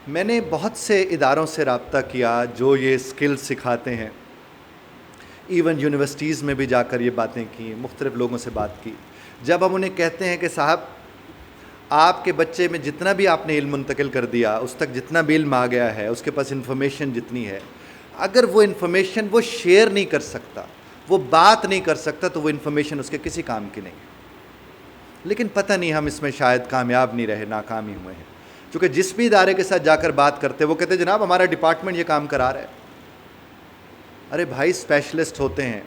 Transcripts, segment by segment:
میں نے بہت سے اداروں سے رابطہ کیا جو یہ اسکل سکھاتے ہیں، ایون یونیورسٹیز میں بھی جا کر یہ باتیں کی، مختلف لوگوں سے بات کی. جب ہم انہیں کہتے ہیں کہ صاحب آپ کے بچے میں جتنا بھی آپ نے علم منتقل کر دیا، اس تک جتنا بھی علم آ گیا ہے، اس کے پاس انفارمیشن جتنی ہے، اگر وہ انفارمیشن وہ شیئر نہیں کر سکتا، وہ بات نہیں کر سکتا، تو وہ انفارمیشن اس کے کسی کام کی نہیں ہے. لیکن پتہ نہیں ہم اس میں شاید کامیاب نہیں رہے، ناکام ہی ہوئے ہیں. چونکہ جس بھی ادارے کے ساتھ جا کر بات کرتے وہ کہتے جناب ہمارا ڈپارٹمنٹ یہ کام کرا رہا ہے. ارے بھائی اسپیشلسٹ ہوتے ہیں،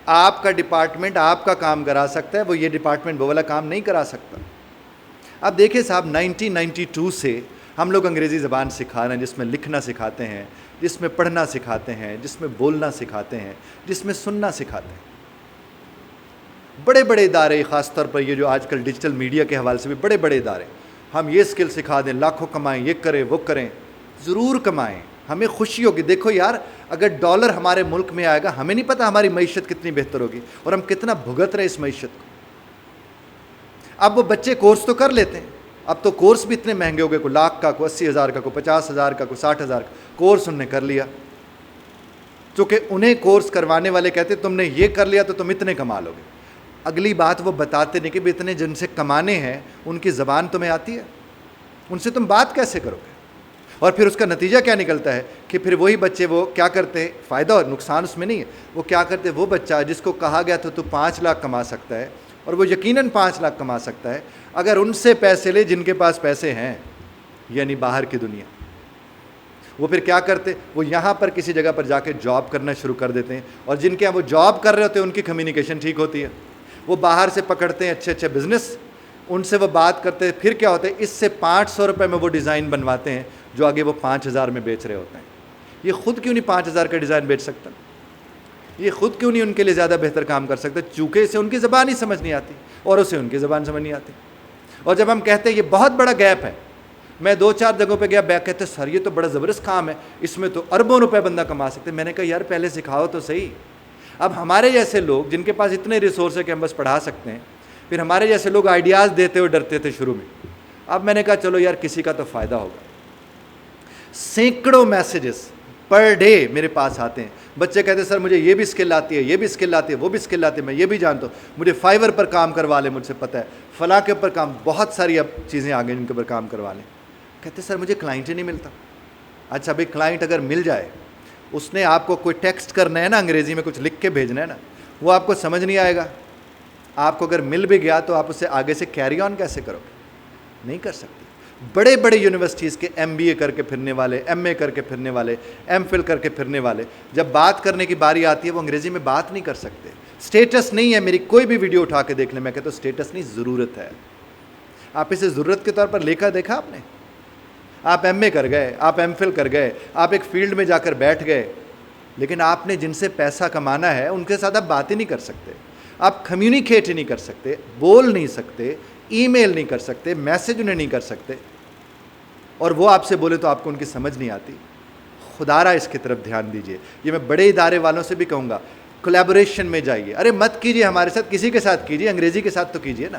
آپ کا ڈپارٹمنٹ آپ کا کام کرا سکتا ہے، وہ یہ ڈپارٹمنٹ وہ والا کام نہیں کرا سکتا. اب دیکھیں صاحب 1992 سے ہم لوگ انگریزی زبان سکھا رہے ہیں، جس میں لکھنا سکھاتے ہیں، جس میں پڑھنا سکھاتے ہیں، جس میں بولنا سکھاتے ہیں، جس میں سننا سکھاتے ہیں. بڑے بڑے ادارے، خاص طور پر یہ جو آج کل ڈیجیٹل میڈیا کے حوالے سے بھی بڑے بڑے ادارے، ہم یہ اسکل سکھا دیں، لاکھوں کمائیں، یہ کریں وہ کریں. ضرور کمائیں، ہمیں خوشی ہوگی. دیکھو یار، اگر ڈالر ہمارے ملک میں آئے گا، ہمیں نہیں پتہ ہماری معیشت کتنی بہتر ہوگی اور ہم کتنا بھگت رہے اس معیشت کو. اب وہ بچے کورس تو کر لیتے ہیں، اب تو کورس بھی اتنے مہنگے ہو گئے، کوئی لاکھ کا، کوئی 80,000 کا، کوئی 50,000 کا، کوئی 60,000 کا کورس انہوں نے کر لیا. چونکہ انہیں کورس کروانے والے کہتے تم نے یہ کر لیا تو تم اتنے کما لو گے. اگلی بات وہ بتاتے نہیں کہ بھی اتنے جن سے کمانے ہیں ان کی زبان تمہیں آتی ہے، ان سے تم بات کیسے کرو گے؟ اور پھر اس کا نتیجہ کیا نکلتا ہے کہ پھر وہی بچے وہ کیا کرتے ہیں، فائدہ اور نقصان اس میں نہیں ہے، وہ کیا کرتے ہیں، وہ بچہ جس کو کہا گیا تھا تو 5 لاکھ کما سکتا ہے اور وہ یقیناً 5 لاکھ کما سکتا ہے، اگر ان سے پیسے لے جن کے پاس پیسے ہیں، یعنی باہر کی دنیا، وہ پھر کیا کرتے، وہ یہاں پر کسی جگہ پر جا کے جاب کرنا شروع کر دیتے ہیں، اور جن کے یہاں وہ جاب کر رہے ہوتے ہیں ان کی کمیونیکیشن ٹھیک ہوتی ہے، وہ باہر سے پکڑتے ہیں اچھے اچھے بزنس، ان سے وہ بات کرتے ہیں، پھر کیا ہوتا ہے، اس سے 500 روپے میں وہ ڈیزائن بنواتے ہیں جو آگے وہ 5,000 میں بیچ رہے ہوتے ہیں. یہ خود کیوں نہیں 5,000 کا ڈیزائن بیچ سکتا؟ یہ خود کیوں نہیں ان کے لیے زیادہ بہتر کام کر سکتا؟ چونکہ اسے ان کی زبان ہی سمجھ نہیں آتی اور اسے ان کی زبان سمجھ نہیں آتی. اور جب ہم کہتے ہیں یہ بہت بڑا گیپ ہے، میں 2-4 جگہوں پہ گیا، بیک کہتے سر یہ تو بڑا زبردست کام ہے، اس میں تو اربوں روپے بندہ کما سکتے. میں نے کہا یار پہلے سکھاؤ تو صحیح. اب ہمارے جیسے لوگ جن کے پاس اتنے ریسورس ہے کہ ہم بس پڑھا سکتے ہیں، پھر ہمارے جیسے لوگ آئیڈیاز دیتے ہوئے ڈرتے تھے شروع میں. اب میں نے کہا چلو یار کسی کا تو فائدہ ہوگا. سینکڑوں میسیجز پر ڈے میرے پاس آتے ہیں، بچے کہتے ہیں سر مجھے یہ بھی اسکل آتی ہے، یہ بھی اسکل آتی ہے، وہ بھی اسکل آتی ہے، میں یہ بھی جانتا ہوں، مجھے فائیور پر کام کروا لیں، مجھ سے پتہ ہے فلاں کے اوپر کام، بہت ساری اب چیزیں آ گئی جن کے اوپر کام کروا لیں. کہتے ہیں سر مجھے کلائنٹ ہی نہیں ملتا. اچھا بھائی کلائنٹ اگر مل جائے، اس نے آپ کو کوئی ٹیکسٹ کرنا ہے نا، انگریزی میں کچھ لکھ کے بھیجنا ہے نا، وہ آپ کو سمجھ نہیں آئے گا. آپ کو اگر مل بھی گیا تو آپ اسے آگے سے کیری آن کیسے کرو گے؟ نہیں کر سکتے. بڑے بڑے یونیورسٹیز کے MBA کر کے پھرنے والے، MA کر کے پھرنے والے، MPhil کر کے پھرنے والے، جب بات کرنے کی باری آتی ہے وہ انگریزی میں بات نہیں کر سکتے. سٹیٹس نہیں ہے. میری کوئی بھی ویڈیو اٹھا کے دیکھ لیں، میں کہتا ہوں سٹیٹس نہیں، ضرورت ہے. آپ اسے ضرورت کے طور پر لے کر دیکھا آپ نے؟ آپ MA کر گئے، آپ MPhil کر گئے، آپ ایک فیلڈ میں جا کر بیٹھ گئے، لیکن آپ نے جن سے پیسہ کمانا ہے ان کے ساتھ آپ بات ہی نہیں کر سکتے، آپ کمیونیکیٹ ہی نہیں کر سکتے، بول نہیں سکتے، ای میل نہیں کر سکتے، میسج انہیں نہیں کر سکتے، اور وہ آپ سے بولے تو آپ کو ان کی سمجھ نہیں آتی. خدا را اس کی طرف دھیان دیجئے. یہ میں بڑے ادارے والوں سے بھی کہوں گا، کولیبوریشن میں جائیے. ارے مت کیجئے ہمارے ساتھ، کسی کے ساتھ کیجئے، انگریزی کے ساتھ تو کیجئے نا.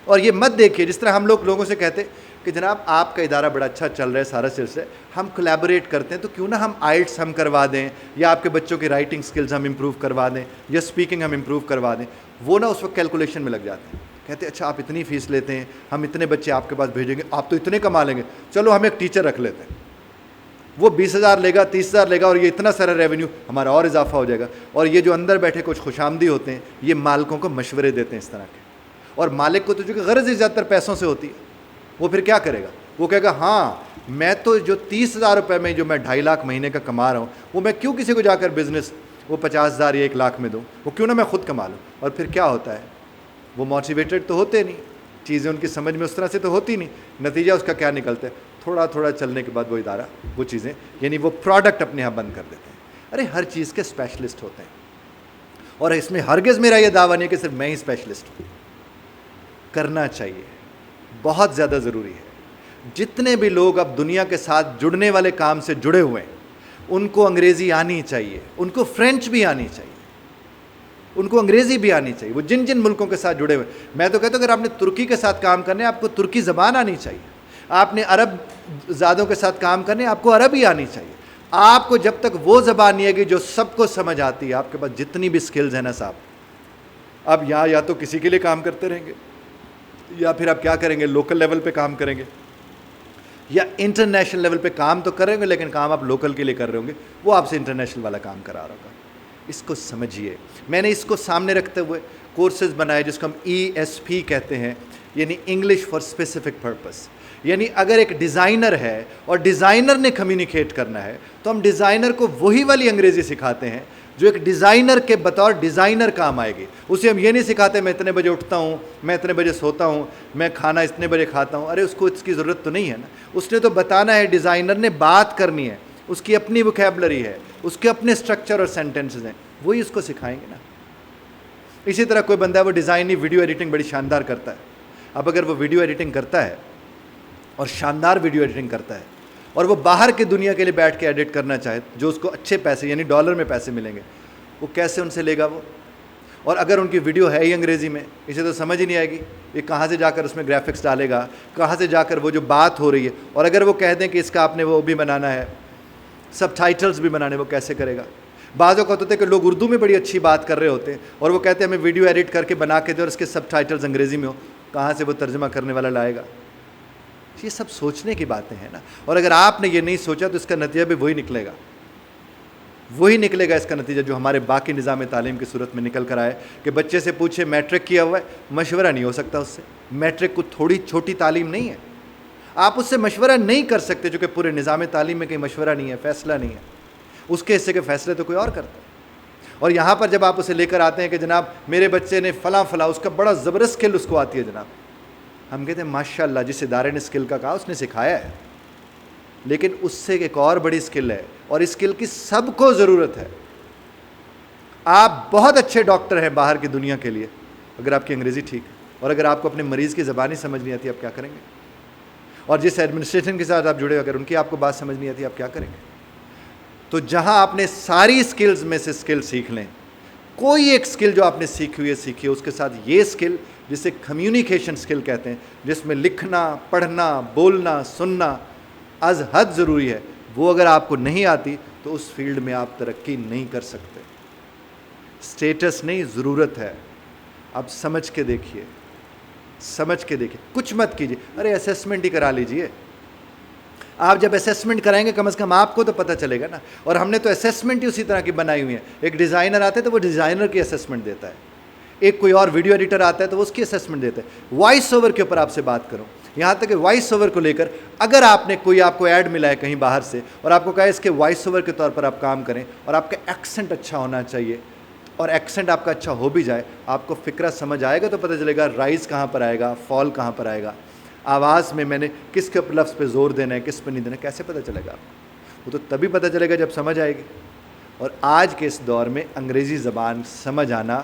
اور یہ مت دیکھیے جس طرح ہم لوگوں سے کہتے کہ جناب آپ کا ادارہ بڑا اچھا چل رہا ہے، سارا سلسلہ ہم کولیبوریٹ کرتے ہیں تو کیوں نہ ہم آئلٹس ہم کروا دیں، یا آپ کے بچوں کی رائٹنگ سکلز ہم امپروو کروا دیں، یا اسپیکنگ ہم امپروو کروا دیں. وہ نہ اس وقت کیلکولیشن میں لگ جاتے ہیں، کہتے ہیں اچھا آپ اتنی فیس لیتے ہیں، ہم اتنے بچے آپ کے پاس بھیجیں گے، آپ تو اتنے کما لیں گے، چلو ہم ایک ٹیچر رکھ لیتے ہیں، وہ 20,000 لے گا، 30,000 لے گا، اور یہ اتنا سارا ریونیو ہمارا اور اضافہ ہو جائے گا. اور یہ جو اندر بیٹھے کچھ خوشامدی ہوتے ہیں، یہ مالکوں کو مشورے دیتے ہیں اس طرح کے. اور مالک کو تو جو کہ غرض ہی زیادہ تر پیسوں سے ہوتی ہے، وہ پھر کیا کرے گا؟ وہ کہے گا ہاں میں تو جو 30,000 روپے میں جو میں 2.5 لاکھ مہینے کا کما رہا ہوں، وہ میں کیوں کسی کو جا کر بزنس وہ 50,000 یا 1 لاکھ میں دوں، وہ کیوں نہ میں خود کما لوں. اور پھر کیا ہوتا ہے، وہ موٹیویٹڈ تو ہوتے نہیں، چیزیں ان کی سمجھ میں اس طرح سے تو ہوتی نہیں. نتیجہ اس کا کیا نکلتا ہے، تھوڑا تھوڑا چلنے کے بعد وہ ادارہ وہ چیزیں یعنی وہ پروڈکٹ اپنے یہاں بند کر دیتے ہیں. ارے ہر چیز کے اسپیشلسٹ ہوتے ہیں، اور اس میں ہرگز میرا یہ دعویٰ نہیں کہ صرف میں ہی اسپیشلسٹ ہوں. کرنا چاہیے، بہت زیادہ ضروری ہے. جتنے بھی لوگ اب دنیا کے ساتھ جڑنے والے کام سے جڑے ہوئے ہیں، ان کو انگریزی آنی چاہیے، ان کو فرینچ بھی آنی چاہیے، ان کو انگریزی بھی آنی چاہیے. وہ جن جن ملکوں کے ساتھ جڑے ہوئے، میں تو کہتا ہوں اگر آپ نے ترکی کے ساتھ کام کرنا ہے، آپ کو ترکی زبان آنی چاہیے. آپ نے عرب زادوں کے ساتھ کام کرنے آپ کو عربی آنی چاہیے. آپ کو جب تک وہ زبان نہیں آئے گی جو سب کو سمجھ آتی ہے، آپ کے پاس جتنی بھی سکلز ہیں نا صاحب، اب یہاں یا تو کسی کے لیے کام کرتے رہیں گے، یا پھر آپ کیا کریں گے، لوکل لیول پہ کام کریں گے، یا انٹرنیشنل لیول پہ کام تو کریں گے لیکن کام آپ لوکل کے لیے کر رہے ہوں گے، وہ آپ سے انٹرنیشنل والا کام کرا رہا ہوگا. اس کو سمجھیے. میں نے اس کو سامنے رکھتے ہوئے کورسز بنائے جس کو ہم ESP کہتے ہیں، یعنی انگلش فار اسپیسیفک پرپس. یعنی اگر ایک ڈیزائنر ہے اور ڈیزائنر نے کمیونیکیٹ کرنا ہے تو ہم ڈیزائنر کو وہی والی انگریزی سکھاتے ہیں جو ایک ڈیزائنر کے بطور ڈیزائنر کام آئے گی. اسے ہم یہ نہیں سکھاتے میں اتنے بجے اٹھتا ہوں، میں اتنے بجے سوتا ہوں، میں کھانا اتنے بجے کھاتا ہوں. ارے اس کو اس کی ضرورت تو نہیں ہے نا. اس نے تو بتانا ہے، ڈیزائنر نے بات کرنی ہے، اس کی اپنی ووکیبلری ہے، اس کے اپنے اسٹرکچر اور سینٹنسز ہیں، وہی اس کو سکھائیں گے نا. اسی طرح کوئی بندہ ہے وہ ڈیزائن ویڈیو ایڈیٹنگ بڑی شاندار کرتا ہے. اب اگر وہ ویڈیو ایڈیٹنگ کرتا ہے اور شاندار ویڈیو ایڈیٹنگ کرتا ہے اور وہ باہر کی دنیا کے لیے بیٹھ کے ایڈٹ کرنا چاہے جو اس کو اچھے پیسے یعنی ڈالر میں پیسے ملیں گے، وہ کیسے ان سے لے گا وہ؟ اور اگر ان کی ویڈیو ہے ہی انگریزی میں، اسے تو سمجھ ہی نہیں آئے گی، یہ کہاں سے جا کر اس میں گرافکس ڈالے گا، کہاں سے جا کر وہ جو بات ہو رہی ہے. اور اگر وہ کہہ دیں کہ اس کا آپ نے وہ بھی بنانا ہے، سب ٹائٹلز بھی بنانے، وہ کیسے کرے گا؟ بعض اوقات ہوتے ہیں کہ لوگ اردو میں بڑی اچھی بات کر رہے ہوتے ہیں اور وہ کہتے ہیں ہمیں ویڈیو ایڈٹ کر کے بنا کے دے اور اس کے سب ٹائٹلز انگریزی میں ہو، کہاں سے وہ ترجمہ کرنے والا لائے گا؟ یہ سب سوچنے کی باتیں ہیں نا. اور اگر آپ نے یہ نہیں سوچا تو اس کا نتیجہ بھی وہی نکلے گا، وہی نکلے گا اس کا نتیجہ جو ہمارے باقی نظام تعلیم کی صورت میں نکل کر آئے کہ بچے سے پوچھے میٹرک کیا ہوا ہے، مشورہ نہیں ہو سکتا اس سے. میٹرک کو تھوڑی چھوٹی تعلیم نہیں ہے، آپ اس سے مشورہ نہیں کر سکتے چونکہ پورے نظام تعلیم میں کہیں مشورہ نہیں ہے، فیصلہ نہیں ہے. اس کے حصے کے فیصلے تو کوئی اور کرتا ہے. اور یہاں پر جب آپ اسے لے کر آتے ہیں کہ جناب میرے بچے نے فلاں فلاں، اس کا بڑا زبردست اسکل اس کو آتی ہے جناب، ہم کہتے ہیں ماشاء اللہ جس ادارے نے اسکل کا کہا اس نے سکھایا ہے، لیکن اس سے ایک اور بڑی اسکل ہے اور اسکل کی سب کو ضرورت ہے. آپ بہت اچھے ڈاکٹر ہیں باہر کی دنیا کے لیے اگر آپ کی انگریزی ٹھیک ہے، اور اگر آپ کو اپنے مریض کی زبان ہی سمجھ نہیں آتی آپ کیا کریں گے؟ اور جس ایڈمنسٹریشن کے ساتھ آپ جڑے اگر ان کی آپ کو بات سمجھ نہیں آتی آپ کیا کریں گے؟ تو جہاں آپ نے ساری اسکلز میں سے اسکل سیکھ لیں، کوئی ایک اسکل جو آپ نے سیکھی ہوئی ہے سیکھی ہے، اس کے ساتھ یہ اسکل جسے کمیونیکیشن اسکل کہتے ہیں، جس میں لکھنا، پڑھنا، بولنا، سننا از حد ضروری ہے، وہ اگر آپ کو نہیں آتی تو اس فیلڈ میں آپ ترقی نہیں کر سکتے. اسٹیٹس نہیں، ضرورت ہے. اب سمجھ کے دیکھیے، سمجھ کے دیکھیے، کچھ مت کیجیے. ارے اسیسمنٹ ہی کرا لیجیے. آپ جب اسیسمنٹ کرائیں گے کم از کم آپ کو تو پتہ چلے گا نا. اور ہم نے تو اسیسمنٹ ہی اسی طرح کی بنائی ہوئی ہیں. ایک ڈیزائنر آتا ہے تو وہ ڈیزائنر کی اسیسمنٹ دیتا ہے، ایک کوئی اور ویڈیو ایڈیٹر آتا ہے تو وہ اس کی اسیسمنٹ دیتا ہے. وائس اوور کے اوپر آپ سے بات کروں، یہاں تک کہ وائس اوور کو لے کر اگر آپ نے کوئی آپ کو ایڈ ملا ہے کہیں باہر سے اور آپ کو کہا ہے اس کے وائس اوور کے طور پر آپ کام کریں اور آپ کا ایکسنٹ اچھا ہونا چاہیے، اور ایکسنٹ آپ کا اچھا ہو بھی جائے، آپ کو فکرہ سمجھ آئے گا تو پتہ چلے گا رائز کہاں پر آئے گا، فال کہاں پر آئے گا، آواز میں نے کس کے لفظ پہ زور دینا ہے کس پہ نہیں دینا، کیسے پتہ چلے گا؟ وہ تو تبھی پتہ چلے گا جب سمجھ آئے گی. اور آج کے اس دور میں انگریزی زبان سمجھ آنا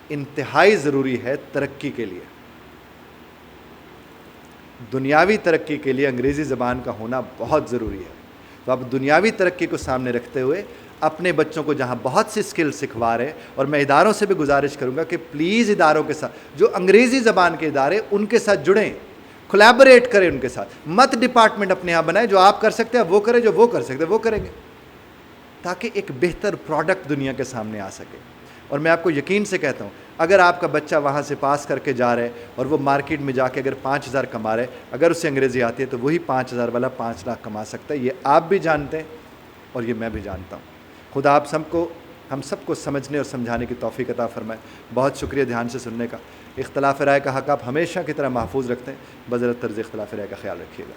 انتہائی ضروری ہے ترقی کے لیے. دنیاوی ترقی کے لیے انگریزی زبان کا ہونا بہت ضروری ہے. تو اب دنیاوی ترقی کو سامنے رکھتے ہوئے اپنے بچوں کو جہاں بہت سی اسکل سکھوا رہے ہیں، اور میں اداروں سے بھی گزارش کروں گا کہ پلیز اداروں کے ساتھ جو انگریزی زبان کے ادارے ان کے ساتھ جڑیں، کولیبوریٹ کریں ان کے ساتھ. مت ڈپارٹمنٹ اپنے یہاں بنائیں، جو آپ کر سکتے ہیں وہ کریں، جو وہ کر سکتے ہیں وہ کریں گے، تاکہ ایک بہتر پروڈکٹ دنیا کے سامنے آ سکے. اور میں آپ کو یقین سے کہتا ہوں اگر آپ کا بچہ وہاں سے پاس کر کے جا رہا ہے اور وہ مارکیٹ میں جا کے اگر 5,000 کما رہا ہے، اگر اسے انگریزی آتی ہے تو وہی 5,000 والا 5 لاکھ کما سکتا ہے. یہ آپ بھی جانتے ہیں اور یہ میں بھی جانتا ہوں. خدا آپ ہم سب کو سمجھنے اور سمجھانے کی توفیق عطا فرمائے. بہت شکریہ دھیان سے سننے کا. اختلاف رائے کا حق آپ ہمیشہ کی طرح محفوظ رکھتے ہیں. بذرت طرز اختلاف رائے کا خیال رکھیے گا.